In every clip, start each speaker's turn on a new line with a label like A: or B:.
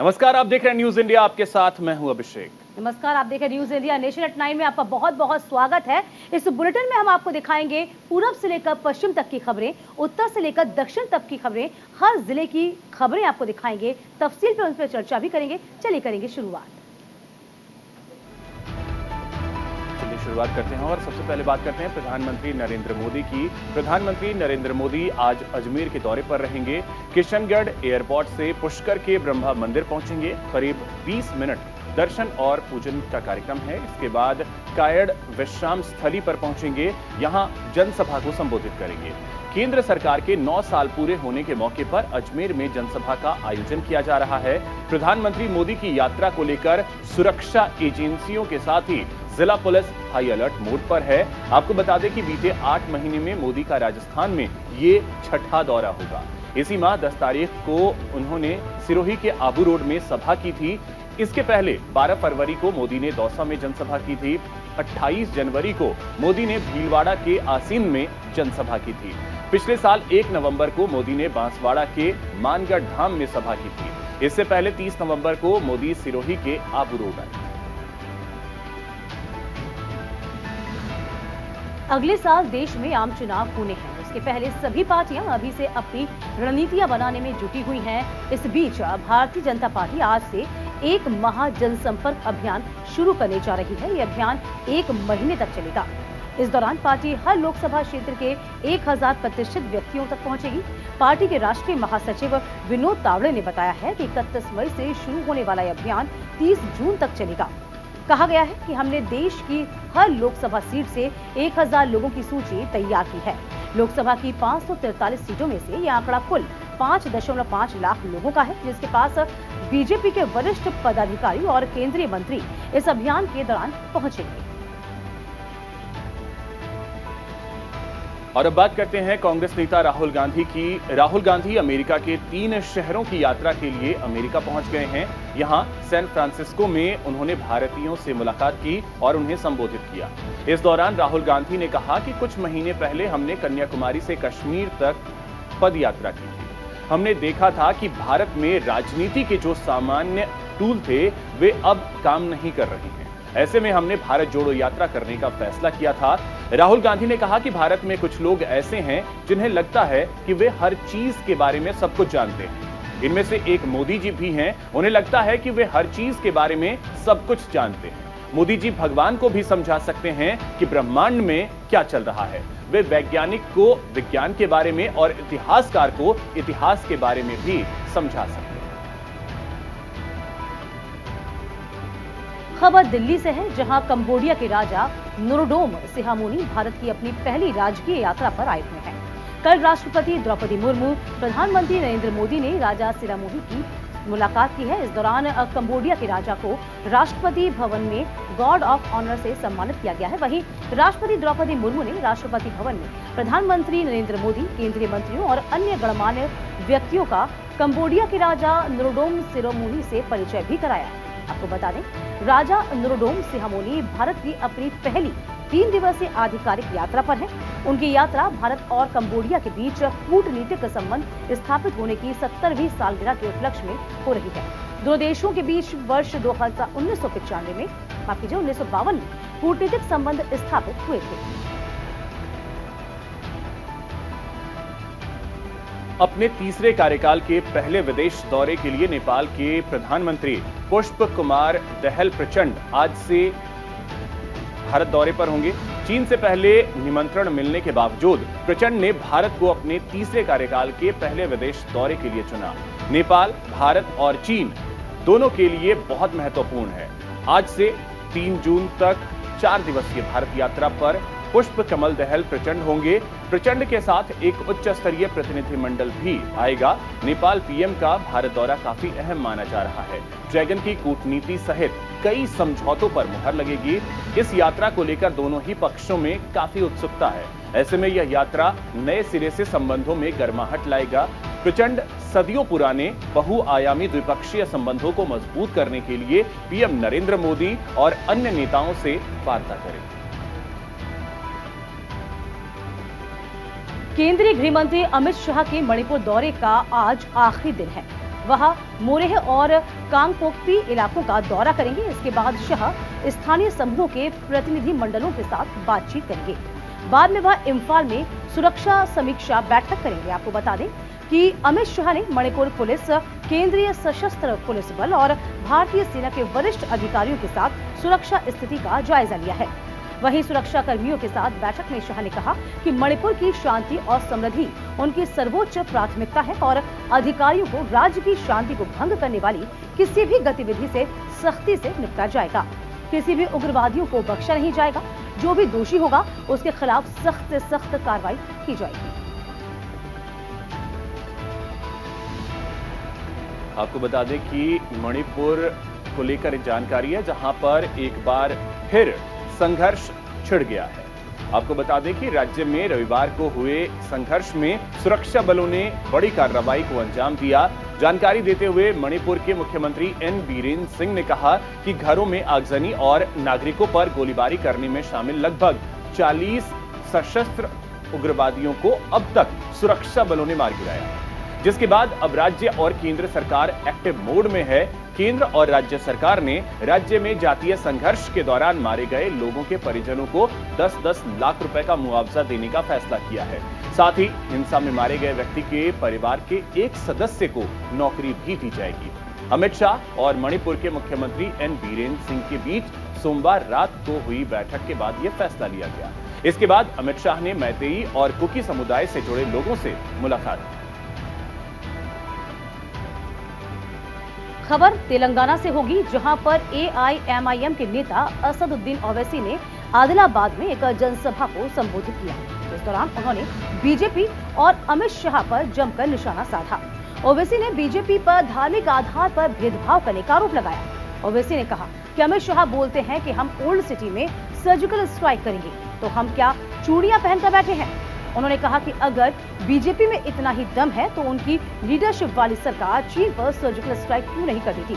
A: नमस्कार, आप देख रहे हैं न्यूज इंडिया। आपके साथ मैं हूं अभिषेक।
B: नमस्कार, आप देख रहे हैं न्यूज इंडिया नेशन एट 9 में आपका बहुत बहुत स्वागत है। इस बुलेटिन में हम आपको दिखाएंगे पूरब से लेकर पश्चिम तक की खबरें, उत्तर से लेकर दक्षिण तक की खबरें, हर जिले की खबरें आपको दिखाएंगे, तफसील पर उन पर चर्चा भी करेंगे। चलिए करेंगे शुरुआत।
A: शुरुआत करते हैं और सबसे पहले बात करते हैं प्रधानमंत्री नरेंद्र मोदी की। प्रधानमंत्री नरेंद्र मोदी आज अजमेर के दौरे पर रहेंगे। किशनगढ़ एयरपोर्ट से पुष्कर के ब्रह्मा मंदिर पहुंचेंगे। करीब 20 मिनट दर्शन और पूजन का कार्यक्रम है। इसके बाद कायड़ विश्राम स्थली पर पहुंचेंगे। यहां जनसभा को संबोधित करेंगे। केंद्र सरकार के 9 साल पूरे होने के मौके पर अजमेर में जनसभा का आयोजन किया जा रहा है। प्रधानमंत्री मोदी की यात्रा को लेकर सुरक्षा एजेंसियों के साथ ही जिला पुलिस हाई अलर्ट मोड पर है। आपको बता दें कि बीते 8 महीने में मोदी का राजस्थान में ये छठा दौरा होगा। इसी माह 10 तारीख को उन्होंने सिरोही के आबू रोड में सभा की थी। इसके पहले 12 फरवरी को मोदी ने दौसा में जनसभा की थी। 28 जनवरी को मोदी ने भीलवाड़ा के आसीन में जनसभा की थी। पिछले साल 1 नवंबर को मोदी ने बांसवाड़ा के मानगढ़ धाम में सभा की थी। इससे पहले 30 नवंबर को मोदी सिरोही के आबू रोड आए।
B: अगले साल देश में आम चुनाव होने हैं। उसके पहले सभी पार्टियां अभी से अपनी रणनीतियां बनाने में जुटी हुई हैं। इस बीच भारतीय जनता पार्टी आज से एक महा जनसंपर्क अभियान शुरू करने जा रही है। यह अभियान 1 महीने तक चलेगा। इस दौरान पार्टी हर लोकसभा क्षेत्र के 1000 प्रतिष्ठित व्यक्तियों तक पहुंचेगी। पार्टी के राष्ट्रीय महासचिव विनोद तावड़े ने बताया है कि 31 मई से शुरू होने वाला यह अभियान 30 जून तक चलेगा। कहा गया है कि हमने देश की हर लोकसभा सीट से 1000 लोगों की सूची तैयार की है। लोकसभा की 543 सीटों में से यह आंकड़ा कुल 5.5 लाख लोगों का है, जिसके पास बीजेपी के वरिष्ठ पदाधिकारी और केंद्रीय मंत्री इस अभियान के दौरान पहुंचेंगे।
A: और अब बात करते हैं कांग्रेस नेता राहुल गांधी की। राहुल गांधी अमेरिका के 3 शहरों की यात्रा के लिए अमेरिका पहुंच गए हैं। यहां सैन फ्रांसिस्को में उन्होंने भारतीयों से मुलाकात की और उन्हें संबोधित किया। इस दौरान राहुल गांधी ने कहा कि कुछ महीने पहले हमने कन्याकुमारी से कश्मीर तक पद यात्रा की थी। हमने देखा था कि भारत में राजनीति के जो सामान्य टूल थे वे अब काम नहीं कर रहे हैं। ऐसे में हमने भारत जोड़ो यात्रा करने का फैसला किया था। राहुल गांधी ने कहा कि भारत में कुछ लोग ऐसे हैं जिन्हें लगता है कि वे हर चीज के बारे में सब कुछ जानते हैं। इनमें से एक मोदी जी भी हैं। उन्हें लगता है कि वे हर चीज के बारे में सब कुछ जानते हैं। मोदी जी भगवान को भी समझा सकते हैं कि ब्रह्मांड में क्या चल रहा है। वे वैज्ञानिक को विज्ञान के बारे में और इतिहासकार को इतिहास के बारे में भी समझा सकते हैं।
B: खबर दिल्ली से है, जहां कंबोडिया के राजा नोरोडोम सिहामोनी भारत की अपनी पहली राजकीय यात्रा पर आए हुए हैं। कल राष्ट्रपति द्रौपदी मुर्मू, प्रधानमंत्री नरेंद्र मोदी ने राजा सिहामोनी की मुलाकात की है। इस दौरान कंबोडिया के राजा को राष्ट्रपति भवन में गार्ड ऑफ ऑनर से सम्मानित किया गया है। वहीं राष्ट्रपति द्रौपदी मुर्मू ने राष्ट्रपति भवन में प्रधानमंत्री नरेंद्र मोदी, केंद्रीय मंत्रियों और अन्य गणमान्य व्यक्तियों का कंबोडिया के राजा नोरोडोम सिहामोनी से परिचय भी कराया। आपको बता दें, राजा नोरोडोम सिहामोनी भारत की अपनी पहली 3 दिवसीय आधिकारिक यात्रा पर है। उनकी यात्रा भारत और कंबोडिया के बीच कूटनीतिक संबंध स्थापित होने की 70वीं सालगिरह के उपलक्ष्य में हो रही है। दोनों देशों के बीच वर्ष 1995 में 1952 में कूटनीतिक संबंध स्थापित हुए थे।
A: अपने तीसरे कार्यकाल के पहले विदेश दौरे के लिए नेपाल के प्रधानमंत्री पुष्प कुमार दहल प्रचंड आज से भारत दौरे पर होंगे। चीन से पहले निमंत्रण मिलने के बावजूद प्रचंड ने भारत को अपने तीसरे कार्यकाल के पहले विदेश दौरे के लिए चुना। नेपाल, भारत और चीन दोनों के लिए बहुत महत्वपूर्ण है। आज से 3 जून तक 4 दिवसीय भारत यात्रा पर पुष्प कमल दहल प्रचंड होंगे। प्रचंड के साथ एक उच्च स्तरीय प्रतिनिधिमंडल भी आएगा। नेपाल पीएम का भारत दौरा काफी अहम माना जा रहा है। ड्रैगन की कूटनीति सहित कई समझौतों पर मुहर लगेगी। इस यात्रा को लेकर दोनों ही पक्षों में काफी उत्सुकता है। ऐसे में यह यात्रा नए सिरे से संबंधों में गर्माहट लाएगा। प्रचंड सदियों पुराने बहुआयामी द्विपक्षीय संबंधों को मजबूत करने के लिए पीएम नरेंद्र मोदी और अन्य नेताओं से वार्ता करेंगे।
B: केंद्रीय गृह मंत्री अमित शाह के मणिपुर दौरे का आज आखिरी दिन है। वहां मोरेह और कांगपोकपी इलाकों का दौरा करेंगे। इसके बाद शाह स्थानीय समूहों के प्रतिनिधि मंडलों के साथ बातचीत करेंगे। बाद में वह इम्फाल में सुरक्षा समीक्षा बैठक करेंगे। आपको बता दें कि अमित शाह ने मणिपुर पुलिस, केंद्रीय सशस्त्र पुलिस बल और भारतीय सेना के वरिष्ठ अधिकारियों के साथ सुरक्षा स्थिति का जायजा लिया है। वहीं सुरक्षा कर्मियों के साथ बैठक में शाह ने कहा कि मणिपुर की शांति और समृद्धि उनकी सर्वोच्च प्राथमिकता है और अधिकारियों को राज्य की शांति को भंग करने वाली किसी भी गतिविधि से सख्ती से निपटा जाएगा। किसी भी उग्रवादियों को बख्शा नहीं जाएगा। जो भी दोषी होगा उसके खिलाफ सख्त से सख्त कार्रवाई की जाएगी।
A: आपको बता दें कि मणिपुर को लेकर एक जानकारी है जहां पर एक बार फिर संघर्ष छिड़ गया है। आपको बता दें कि राज्य में रविवार को हुए संघर्ष में सुरक्षा बलों ने बड़ी कार्रवाई को अंजाम दिया। जानकारी देते हुए मणिपुर के मुख्यमंत्री एन बीरेन सिंह ने कहा कि घरों में आगजनी और नागरिकों पर गोलीबारी करने में शामिल लगभग 40 सशस्त्र उग्रवादियों को अब तक सुरक्षा बलों ने मार गिराया, जिसके बाद अब राज्य और केंद्र सरकार एक्टिव मोड में है। केंद्र और राज्य सरकार ने राज्य में जातीय संघर्ष के दौरान मारे गए लोगों के परिजनों को 10-10 लाख रुपए का मुआवजा देने का फैसला किया है। साथ ही हिंसा में मारे गए व्यक्ति के परिवार के एक सदस्य को नौकरी भी दी जाएगी। अमित शाह और मणिपुर के मुख्यमंत्री एन बीरेन सिंह के बीच सोमवार रात को हुई बैठक के बाद यह फैसला लिया गया। इसके बाद अमित शाह ने मैतेई और कुकी समुदाय से जुड़े लोगों से मुलाकात की।
B: खबर तेलंगाना से होगी, जहां पर AIMIM के नेता असदुद्दीन ओवैसी ने आदिलाबाद में एक जनसभा को संबोधित किया। इस दौरान उन्होंने बीजेपी और अमित शाह पर जमकर निशाना साधा। ओवैसी ने बीजेपी पर धार्मिक आधार पर भेदभाव करने का आरोप लगाया। ओवैसी ने कहा कि अमित शाह बोलते हैं कि हम ओल्ड सिटी में सर्जिकल स्ट्राइक करेंगे, तो हम क्या चूड़ियां पहनकर बैठे हैं। उन्होंने कहा कि अगर बीजेपी में इतना ही दम है तो उनकी लीडरशिप वाली सरकार चीन पर सर्जिकल स्ट्राइक क्यों नहीं कर देती।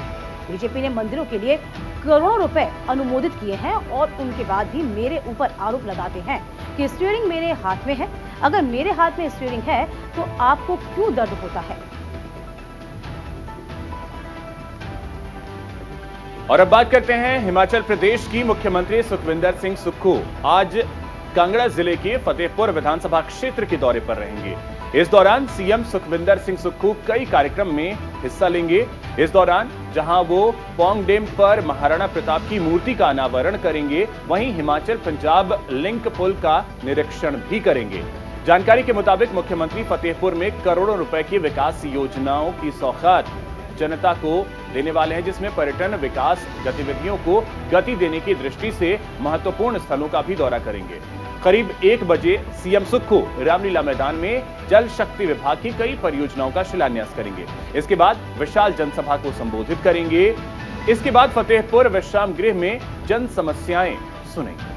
B: बीजेपी ने मंदिरों के लिए करोड़ों रुपए अनुमोदित किए हैं और उनके बाद भी मेरे ऊपर आरोप लगाते हैं कि स्टीयरिंग मेरे हाथ में है। अगर मेरे हाथ में स्टीयरिंग है तो आपको क्यों दर्द होता है।
A: और अब बात करते हैं हिमाचल प्रदेश की। मुख्यमंत्री सुखविंदर सिंह सुक्खू आज कांगड़ा जिले के फतेहपुर विधानसभा क्षेत्र के दौरे पर रहेंगे। इस दौरान सीएम सुखविंदर सिंह सुक्खू कई कार्यक्रम में हिस्सा लेंगे। इस दौरान जहां वो पौंग डैम पर महाराणा प्रताप की मूर्ति का अनावरण करेंगे, वहीं हिमाचल पंजाब लिंक पुल का निरीक्षण भी करेंगे। जानकारी के मुताबिक मुख्यमंत्री फतेहपुर में करोड़ों रुपए की विकास योजनाओं की सौगात जनता को देने वाले हैं, जिसमें पर्यटन विकास गतिविधियों को गति देने की दृष्टि से महत्वपूर्ण स्थलों का भी दौरा करेंगे। करीब 1 बजे सीएम सुक्खू रामलीला मैदान में जल शक्ति विभाग की कई परियोजनाओं का शिलान्यास करेंगे। इसके बाद विशाल जनसभा को संबोधित करेंगे। इसके बाद फतेहपुर विश्राम गृह में जन समस्याएं सुनेंगे।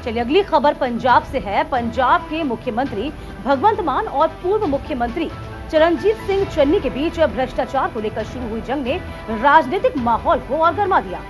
B: चलिए अगली खबर पंजाब से है। पंजाब के मुख्यमंत्री भगवंत मान और पूर्व मुख्यमंत्री चरणजीत सिंह चन्नी के बीच भ्रष्टाचार को लेकर शुरू हुई जंग ने राजनीतिक माहौल को और गर्मा दिया।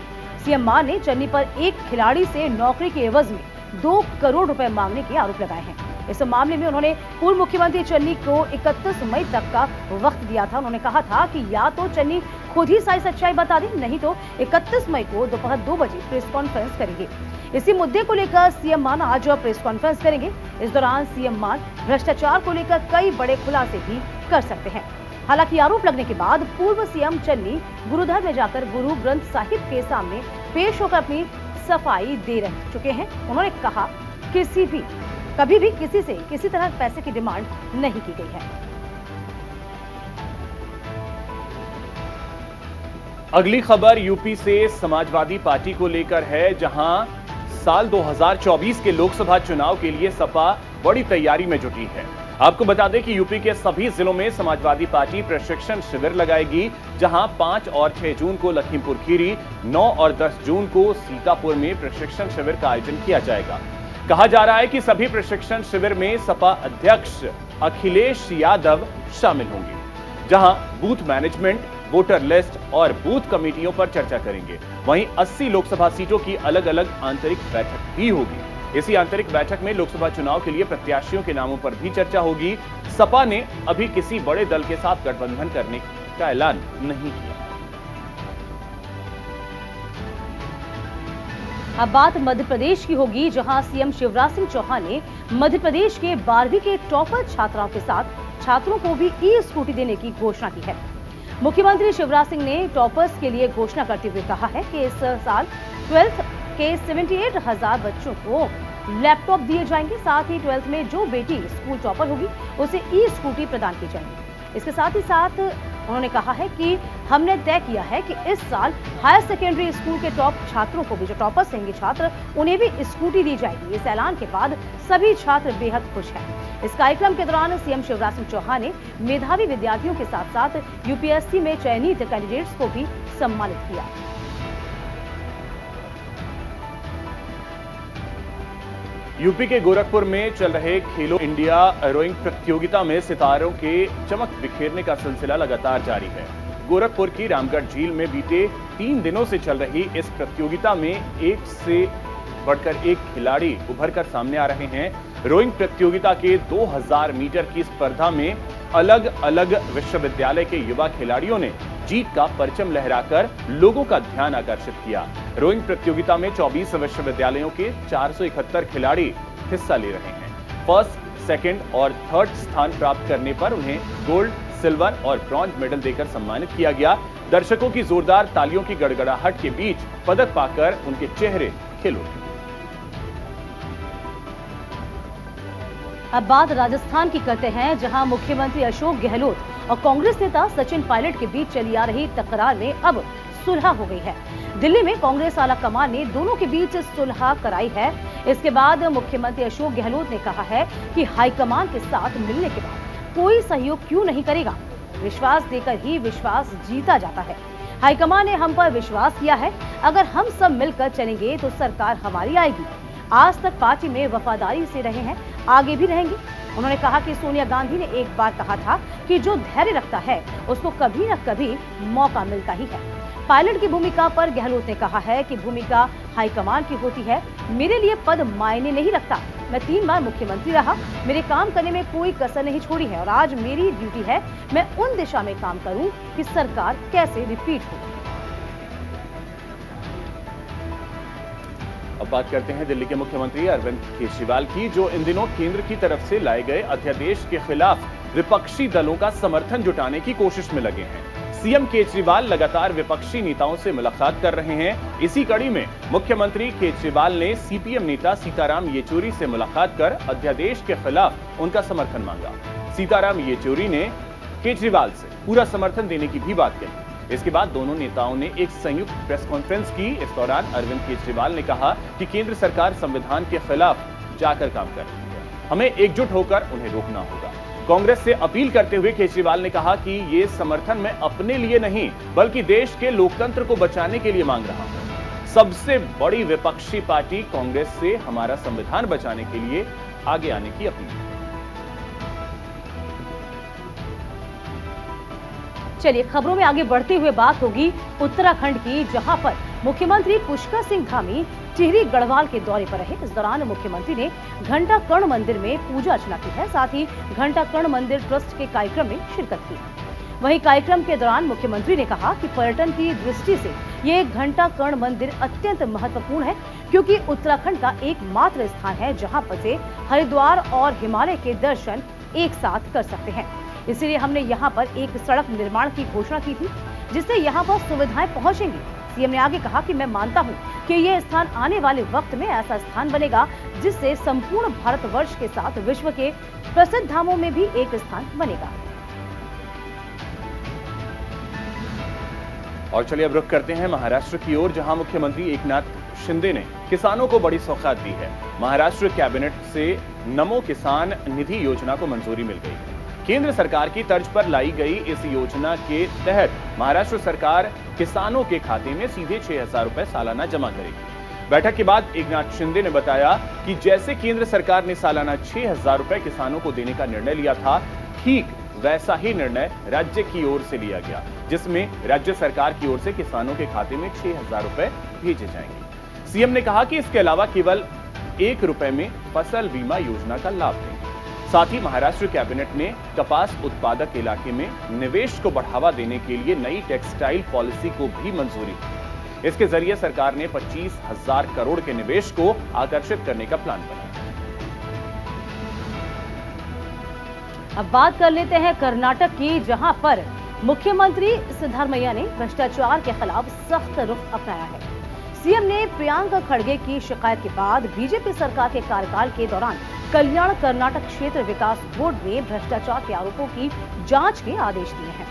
B: सीएम मान ने चन्नी पर एक खिलाड़ी से नौकरी के एवज में 2 करोड़ रुपए मांगने के आरोप लगाए हैं। इस मामले में उन्होंने पूर्व मुख्यमंत्री चन्नी को 31 मई तक का वक्त दिया था। उन्होंने कहा था कि या तो चन्नी खुद ही सारी सच्चाई बता दें, नहीं तो 31 मई को दोपहर 2 बजे प्रेस कॉन्फ्रेंस करेंगे। इसी मुद्दे को लेकर सीएम मान आज प्रेस कॉन्फ्रेंस करेंगे। इस दौरान सीएम मान भ्रष्टाचार को लेकर कई बड़े खुलासे भी कर सकते हैं। हालांकि आरोप लगने के बाद पूर्व सीएम चन्नी गुरुद्वार में जाकर गुरु ग्रंथ साहिब के सामने पेश होकर अपनी सफाई दे रह चुके हैं। उन्होंने कहा कभी भी किसी से किसी तरह पैसे की डिमांड नहीं की गई है।
A: अगली खबर यूपी से समाजवादी पार्टी को लेकर है, जहां साल 2024 के लोकसभा चुनाव के लिए सपा बड़ी तैयारी में जुटी है। आपको बता दें कि यूपी के सभी जिलों में समाजवादी पार्टी प्रशिक्षण शिविर लगाएगी, जहां 5 और 6 जून को लखीमपुर खीरी, 9 और 10 जून को सीतापुर में प्रशिक्षण शिविर का आयोजन किया जाएगा। कहा जा रहा है कि सभी प्रशिक्षण शिविर में सपा अध्यक्ष अखिलेश यादव शामिल होंगे, जहां बूथ मैनेजमेंट, वोटर लिस्ट और बूथ कमेटियों पर चर्चा करेंगे। वहीं 80 लोकसभा सीटों की अलग अलग आंतरिक बैठक भी होगी। इसी आंतरिक बैठक में लोकसभा चुनाव के लिए प्रत्याशियों के नामों पर भी चर्चा होगी। सपा ने अभी किसी बड़े दल के साथ गठबंधन करने का ऐलान नहीं किया।
B: अब बात मध्य प्रदेश की होगी, जहां सीएम शिवराज सिंह चौहान ने मध्य प्रदेश के 12वीं के टॉपर छात्राओं के साथ छात्रों को भी ई स्कूटी देने की घोषणा की है। मुख्यमंत्री शिवराज सिंह ने टॉपर्स के लिए घोषणा करते हुए कहा है कि इस साल 12th के 78,000 बच्चों को लैपटॉप दिए जाएंगे। साथ ही 12th में जो बेटी स्कूल टॉपर होगी उसे ई स्कूटी प्रदान की जाएगी। इसके साथ ही साथ उन्होंने कहा है कि हमने तय किया है कि इस साल हायर सेकेंडरी स्कूल के टॉप छात्रों को भी, जो टॉपर्स होंगे छात्र, उन्हें भी स्कूटी दी जाएगी। इस ऐलान के बाद सभी छात्र बेहद खुश हैं। इस कार्यक्रम के दौरान सीएम शिवराज सिंह चौहान ने मेधावी विद्यार्थियों के साथ साथ यूपीएससी में चयनित कैंडिडेट्स को भी सम्मानित किया।
A: यूपी के गोरखपुर में चल रहे खेलो इंडिया रोइंग प्रतियोगिता में सितारों के चमक बिखेरने का सिलसिला लगातार जारी है। गोरखपुर की रामगढ़ झील में बीते 3 दिनों से चल रही इस प्रतियोगिता में एक से बढ़कर एक खिलाड़ी उभर कर सामने आ रहे हैं। रोइंग प्रतियोगिता के 2000 मीटर की स्पर्धा में अलग अलग विश्वविद्यालय के युवा खिलाड़ियों ने जीत का परचम लहराकर लोगों का ध्यान आकर्षित किया। रोइंग प्रतियोगिता में 24 विश्वविद्यालयों के 471 खिलाड़ी हिस्सा ले रहे हैं। फर्स्ट, सेकंड और थर्ड स्थान प्राप्त करने पर उन्हें गोल्ड, सिल्वर और ब्रॉन्ज मेडल देकर सम्मानित किया गया। दर्शकों की जोरदार तालियों की गड़गड़ाहट के बीच पदक पाकर उनके चेहरे खिल उठे।
B: अब बात राजस्थान की करते हैं, जहां मुख्यमंत्री अशोक गहलोत और कांग्रेस नेता सचिन पायलट के बीच चली आ रही तकरार में अब सुलह हो गई है। दिल्ली में कांग्रेस आला कमान ने दोनों के बीच सुलह कराई है। इसके बाद मुख्यमंत्री अशोक गहलोत ने कहा है कि हाईकमान के साथ मिलने के बाद कोई सहयोग क्यों नहीं करेगा। विश्वास देकर ही विश्वास जीता जाता है। हाईकमान ने हम पर विश्वास किया है। अगर हम सब मिलकर चलेंगे तो सरकार हमारी आएगी। आज तक पार्टी में वफादारी से रहे हैं, आगे भी रहेंगे। उन्होंने कहा कि सोनिया गांधी ने एक बार कहा था कि जो धैर्य रखता है उसको कभी न कभी मौका मिलता ही है। पायलट की भूमिका पर गहलोत ने कहा है कि भूमिका हाईकमान की होती है। मेरे लिए पद मायने नहीं रखता। मैं 3 बार मुख्यमंत्री रहा, मेरे काम करने में कोई कसर नहीं छोड़ी है और आज मेरी ड्यूटी है मैं उन दिशा में काम करूं कि सरकार कैसे रिपीट हो।
A: अब बात करते हैं दिल्ली के मुख्यमंत्री अरविंद केजरीवाल की, जो इन दिनों केंद्र की तरफ से लाए गए अध्यादेश के खिलाफ विपक्षी दलों का समर्थन जुटाने की कोशिश में लगे हैं। सीएम केजरीवाल लगातार विपक्षी नेताओं से मुलाकात कर रहे हैं। इसी कड़ी में मुख्यमंत्री केजरीवाल ने सीपीएम नेता सीताराम येचुरी से मुलाकात कर अध्यादेश के खिलाफ उनका समर्थन मांगा। सीताराम येचुरी ने केजरीवाल से पूरा समर्थन देने की भी बात कही। इसके बाद दोनों नेताओं ने एक संयुक्त प्रेस कॉन्फ्रेंस की। इस दौरान अरविंद केजरीवाल ने कहा कि केंद्र सरकार संविधान के खिलाफ जाकर काम कर रही है, हमें एकजुट होकर उन्हें रोकना होगा। कांग्रेस से अपील करते हुए केजरीवाल ने कहा कि ये समर्थन मैं अपने लिए नहीं बल्कि देश के लोकतंत्र को बचाने के लिए मांग रहा हूं। सबसे बड़ी विपक्षी पार्टी कांग्रेस से हमारा संविधान बचाने के लिए आगे आने की अपील।
B: चलिए खबरों में आगे बढ़ते हुए बात होगी उत्तराखंड की, जहां पर मुख्यमंत्री पुष्कर सिंह धामी टिहरी गढ़वाल के दौरे पर रहे। इस दौरान मुख्यमंत्री ने घंटा कर्ण मंदिर में पूजा अर्चना की है। साथ ही घंटा कर्ण मंदिर ट्रस्ट के कार्यक्रम में शिरकत की। वहीं कार्यक्रम के दौरान मुख्यमंत्री ने कहा कि पर्यटन की दृष्टि से ये घंटा कर्ण मंदिर अत्यंत महत्वपूर्ण है, क्योंकि उत्तराखंड का एकमात्र स्थान है जहां पर से हरिद्वार और हिमालय के दर्शन एक साथ कर सकते हैं। इसलिए हमने यहाँ पर एक सड़क निर्माण की घोषणा की थी, जिससे यहाँ पर सुविधाएं पहुंचेंगी। सीएम ने आगे कहा कि मैं मानता हूं कि यह स्थान आने वाले वक्त में ऐसा स्थान बनेगा जिससे संपूर्ण भारतवर्ष के साथ विश्व के प्रसिद्ध धामों में भी एक स्थान बनेगा।
A: और चलिए अब रुख करते हैं महाराष्ट्र की ओर, जहां मुख्यमंत्री एकनाथ शिंदे ने किसानों को बड़ी सौगात दी है। महाराष्ट्र कैबिनेट से नमो किसान निधि योजना को मंजूरी मिल गई है। केंद्र सरकार की तर्ज पर लाई गई इस योजना के तहत महाराष्ट्र सरकार किसानों के खाते में सीधे 6,000 रुपए सालाना जमा करेगी। बैठक के बाद एकनाथ शिंदे ने बताया कि जैसे केंद्र सरकार ने सालाना 6,000 रुपए किसानों को देने का निर्णय लिया था, ठीक वैसा ही निर्णय राज्य की ओर से लिया गया, जिसमें राज्य सरकार की ओर से किसानों के खाते में 6,000 रुपए भेजे जाएंगे। सीएम ने कहा कि इसके अलावा केवल 1 रुपए में फसल बीमा योजना का लाभ देंगे। साथ ही महाराष्ट्र कैबिनेट ने कपास उत्पादक इलाके में निवेश को बढ़ावा देने के लिए नई टेक्सटाइल पॉलिसी को भी मंजूरी दी। इसके जरिए सरकार ने 25,000 करोड़ के निवेश को आकर्षित करने का प्लान बनाया।
B: अब बात कर लेते हैं कर्नाटक की, जहां पर मुख्यमंत्री सिद्धरामैया ने भ्रष्टाचार के खिलाफ सख्त रुख अपनाया है। सीएम ने प्रियंका खड़गे की शिकायत के बाद बीजेपी सरकार के कार्यकाल के दौरान कल्याण कर्नाटक क्षेत्र विकास बोर्ड में भ्रष्टाचार के आरोपों की जांच के आदेश दिए हैं।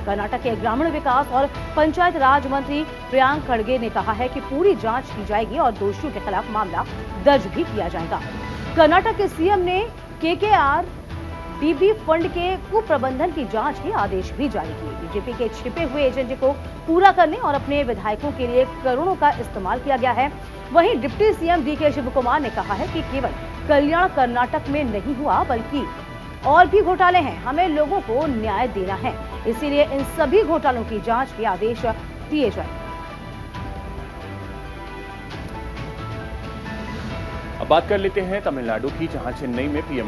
B: कर्नाटक के ग्रामीण विकास और पंचायत राज मंत्री प्रियंका खड़गे ने कहा है कि पूरी जांच की जाएगी और दोषियों के खिलाफ मामला दर्ज भी किया जाएगा। कर्नाटक के सीएम ने केकेआर डीबी फंड के कुप्रबंधन की जांच के आदेश भी जारी किए। बीजेपी के छिपे हुए एजेंडे को पूरा करने और अपने विधायकों के लिए करोड़ों का इस्तेमाल किया गया है। वहीं डिप्टी सीएम डीके शिवकुमार ने कहा है कि केवल कल्याण कर्नाटक में नहीं हुआ बल्कि और भी घोटाले हैं। हमें लोगों को न्याय देना है, इसीलिए इन सभी घोटालों की जांच के आदेश दिए जाएंगे।
A: अब बात कर लेते हैं तमिलनाडु की, जहां चेन्नई में पीएम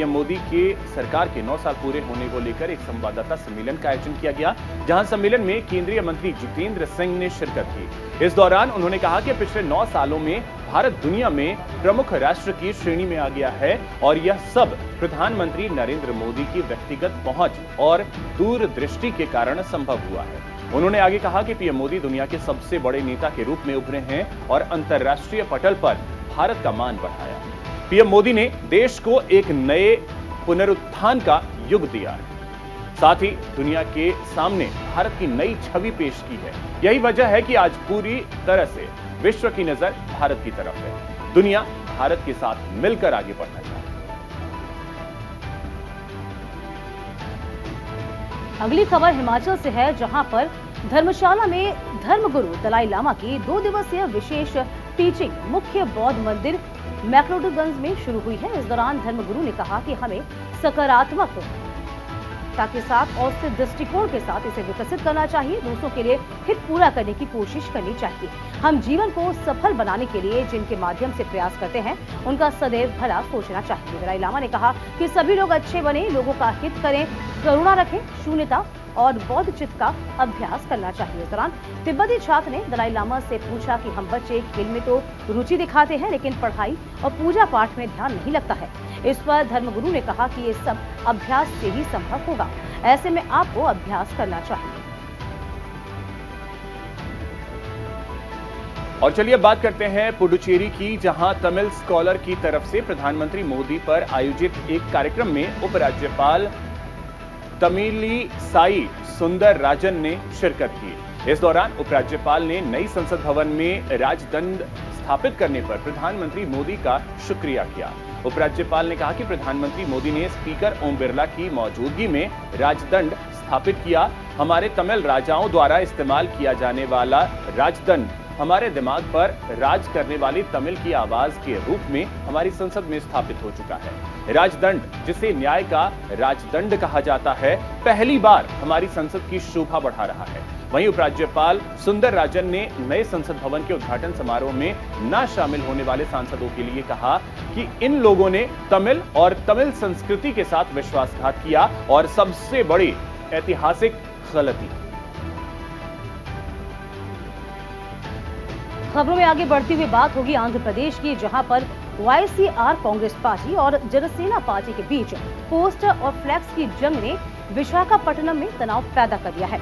A: मोदी के सरकार के 9 साल पूरे होने को लेकर एक संवाददाता सम्मेलन का आयोजन किया गया, जहां सम्मेलन में केंद्रीय मंत्री जितेंद्र सिंह ने शिरकत की। इस दौरान उन्होंने कहा कि पिछले 9 सालों में भारत दुनिया में प्रमुख राष्ट्र की श्रेणी में आ गया है और यह सब प्रधानमंत्री नरेंद्र मोदी की व्यक्तिगत पहुंच और दूरदृष्टि के कारण संभव हुआ है। उन्होंने आगे कहा कि पीएम मोदी दुनिया के सबसे बड़े नेता के रूप में उभरे हैं और अंतर्राष्ट्रीय पटल पर भारत का मान बढ़ाया। पीएम मोदी ने देश को एक नए पुनरुत्थान का युग दिया है, साथ ही दुनिया के सामने भारत की नई छवि पेश की है। यही वजह है कि आज पूरी तरह से विश्व की नजर भारत की तरफ है। दुनिया भारत के साथ मिलकर आगे बढ़ना चाहती है।
B: अगली खबर हिमाचल से है, जहां पर धर्मशाला में धर्मगुरु दलाई लामा की 2 दिवसीय विशेष टीचिंग मुख्य बौद्ध मंदिर मैक्लोडगंज में शुरू हुई है। इस दौरान धर्मगुरु ने कहा कि हमें सकारात्मकता के साथ और से दृष्टिकोण के साथ इसे विकसित करना चाहिए। दूसरों के लिए हित पूरा करने की कोशिश करनी चाहिए। हम जीवन को सफल बनाने के लिए जिनके माध्यम से प्रयास करते हैं उनका सदैव भला सोचना चाहिए। दलाई लामा ने कहा कि सभी लोग अच्छे बने, लोगों का हित करें, करुणा रखें, शून्यता और बौद्ध चित्त का अभ्यास करना चाहिए। इस दौरान तिब्बती छात्र ने दलाई लामा से पूछा कि हम बच्चे खेल में तो रुचि दिखाते हैं लेकिन पढ़ाई और पूजा पाठ में ध्यान नहीं लगता है। इस पर धर्मगुरु ने कहा कि ये सब अभ्यास से ही संभव होगा, ऐसे में आपको अभ्यास करना चाहिए।
A: और चलिए बात करते हैं पुडुचेरी की, जहां तमिल स्कॉलर की तरफ से प्रधानमंत्री मोदी पर आयोजित एक कार्यक्रम में उपराज्यपाल तमिली साई सुंदर राजन ने शिरकत की। इस दौरान उपराज्यपाल ने नई संसद भवन में राजदंड स्थापित करने पर प्रधानमंत्री मोदी का शुक्रिया किया। उपराज्यपाल ने कहा कि प्रधानमंत्री मोदी ने स्पीकर ओम बिरला की मौजूदगी में राजदंड स्थापित किया। हमारे तमिल राजाओं द्वारा इस्तेमाल किया जाने वाला राजदंड हमारे दिमाग पर राज करने वाली तमिल की आवाज के रूप में हमारी संसद में स्थापित हो चुका है। राजदंड, जिसे न्याय का राजदंड कहा जाता है, पहली बार हमारी संसद की शोभा बढ़ा रहा है। वहीं उपराज्यपाल सुंदर राजन ने नए संसद भवन के उद्घाटन समारोह में न शामिल होने वाले सांसदों के लिए कहा कि इन लोगों ने तमिल और तमिल संस्कृति के साथ विश्वासघात किया और सबसे बड़ी ऐतिहासिक गलती।
B: खबरों में आगे बढ़ती हुई बात होगी आंध्र प्रदेश की, जहां पर वाईसीआर कांग्रेस पार्टी और जनसेना पार्टी के बीच पोस्टर और फ्लैक्स की जंग ने विशाखापट्टनम में तनाव पैदा कर दिया है।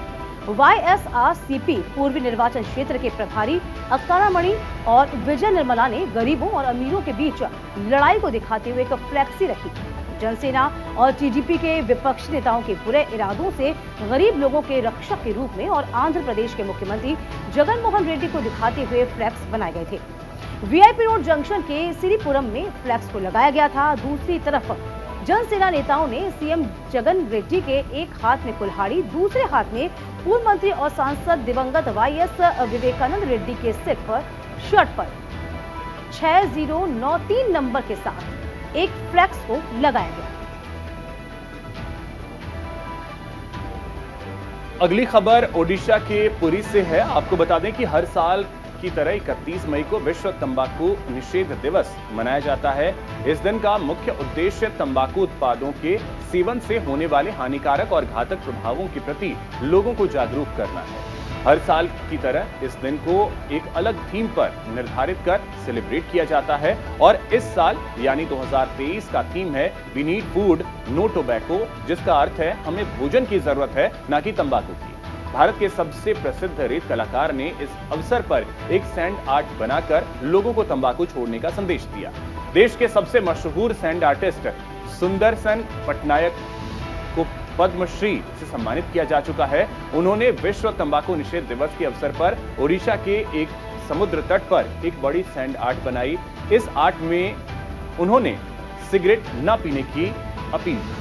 B: वाईएसआरसीपी पूर्वी निर्वाचन क्षेत्र के प्रभारी अक्कारामणि और विजय निर्मला ने गरीबों और अमीरों के बीच लड़ाई को दिखाते हुए एक फ्लैक्सी रखी। जनसेना और टीडीपी के विपक्षी नेताओं के बुरे इरादों से गरीब लोगों के रक्षक के रूप में और आंध्र प्रदेश के मुख्यमंत्री जगन मोहन रेड्डी को दिखाते हुए फ्लैक्स बनाए गए थे। वीआईपी रोड जंक्शन के सिरीपुरम में फ्लैक्स को लगाया गया था। दूसरी तरफ जनसेना नेताओं ने सीएम जगन रेड्डी के एक हाथ में कुल्हाड़ी, दूसरे हाथ में पूर्व मंत्री और सांसद दिवंगत वाईएस विवेकानंद रेड्डी के सिर पर शर्ट पर 6093 नंबर के साथ एक फ्लैक्स को लगाया गया।
A: अगली खबर ओडिशा के पुरी से है। आपको बता दें कि हर साल की तरह 31 मई को विश्व तंबाकू निषेध दिवस मनाया जाता है। इस दिन का मुख्य उद्देश्य तंबाकू उत्पादों के सेवन से होने वाले हानिकारक और घातक प्रभावों के प्रति लोगों को जागरूक करना है। हर साल की तरह इस दिन को एक अलग थीम पर निर्धारित कर सेलिब्रेट किया जाता है और इस साल यानी 2023 का थीम है we need food no tobacco, जिसका अर्थ है हमें भोजन की जरूरत है, ना कि तंबाकू की। भारत के सबसे प्रसिद्ध रेत कलाकार ने इस अवसर पर एक सैंड आर्ट बनाकर लोगों को तंबाकू छोड़ने का संदेश दिया। देश के सबसे मशहूर सैंड आर्टिस्ट सुंदरसन पटनायक को पद्मश्री से सम्मानित किया जा चुका है। उन्होंने विश्व तंबाकू निषेध दिवस के अवसर पर ओडिशा के एक समुद्र तट पर एक बड़ी सैंड आर्ट बनाई। इस आर्ट में उन्होंने सिगरेट न पीने की अपील की।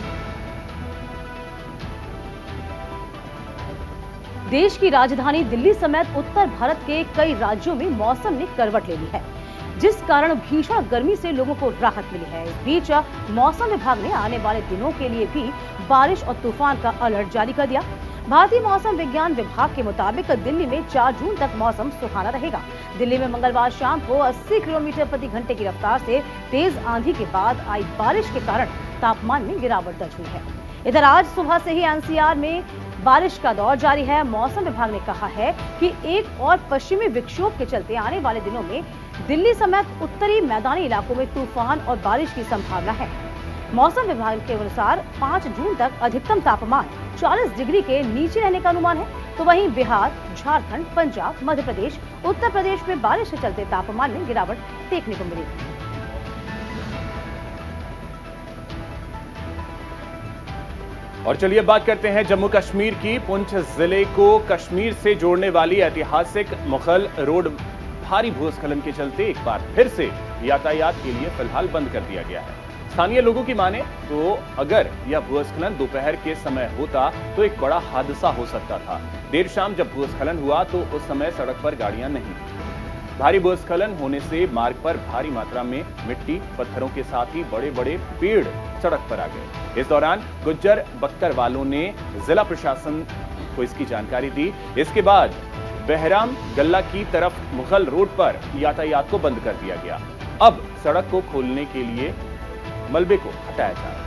B: देश की राजधानी दिल्ली समेत उत्तर भारत के कई राज्यों में मौसम ने करवट ले ली है, जिस कारण भीषण गर्मी से लोगों को राहत मिली है। इस बीच मौसम विभाग ने आने वाले दिनों के लिए भी बारिश और तूफान का अलर्ट जारी कर दिया। भारतीय मौसम विज्ञान विभाग के मुताबिक दिल्ली में 4 जून तक मौसम सुहाना रहेगा। दिल्ली में मंगलवार शाम को 80 किलोमीटर प्रति घंटे की रफ्तार से तेज आंधी के बाद आई बारिश के कारण तापमान में गिरावट दर्ज हुई है। इधर आज सुबह से ही एनसीआर में बारिश का दौर जारी है। मौसम विभाग ने कहा है कि एक और पश्चिमी विक्षोभ के चलते आने वाले दिनों में दिल्ली समेत उत्तरी मैदानी इलाकों में तूफान और बारिश की संभावना है। मौसम विभाग के अनुसार 5 जून तक अधिकतम तापमान 40 डिग्री के नीचे रहने का अनुमान है, तो वहीं बिहार, झारखंड, पंजाब, मध्य प्रदेश, उत्तर प्रदेश में बारिश के चलते तापमान में गिरावट देखने को मिली।
A: और चलिए बात करते हैं जम्मू कश्मीर की। पुंछ जिले को कश्मीर से जोड़ने वाली ऐतिहासिक मुगल रोड भारी भूस्खलन के चलते एक बार फिर से यातायात के लिए फिलहाल बंद कर दिया गया है। स्थानीय लोगों की माने तो अगर यह भूस्खलन दोपहर के समय होता तो एक बड़ा हादसा हो सकता था। देर शाम जब भूस्खलन हुआ तो उस समय सड़क पर गाड़ियां नहीं थी। भारी भूस्खलन होने से मार्ग पर भारी मात्रा में मिट्टी, पत्थरों के साथ ही बड़े बड़े पेड़ सड़क पर आ गए। इस दौरान गुज्जर बख्तर वालों ने जिला प्रशासन को इसकी जानकारी दी। इसके बाद बहराम गल्ला की तरफ मुगल रोड पर यातायात को बंद कर दिया गया। अब सड़क को खोलने के लिए मलबे को हटाया जा रहा है।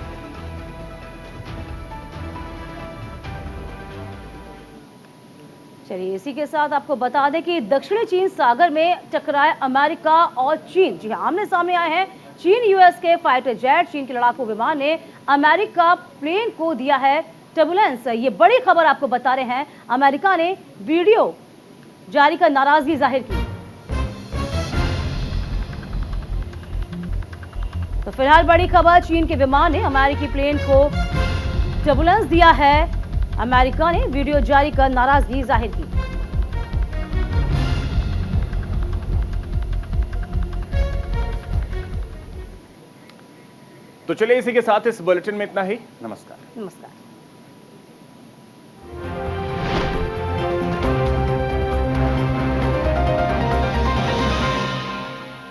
B: चलिए इसी के साथ आपको बता दें कि दक्षिणी चीन सागर में टकराए अमेरिका और चीन। जी हाँ, आमने सामने आए हैं चीन यूएस के फाइटर जेट। चीन के लड़ाकू विमान ने अमेरिका प्लेन को दिया है टर्बुलेंस। ये बड़ी खबर आपको बता रहे हैं। अमेरिका ने वीडियो जारी कर नाराजगी जाहिर की। तो फिलहाल बड़ी खबर, चीन के विमान ने अमेरिकी प्लेन को टर्बुलेंस दिया है। अमेरिका ने वीडियो जारी कर नाराजगी जाहिर की।
A: तो चलिए इसी के साथ इस बुलेटिन में इतना ही। नमस्कार।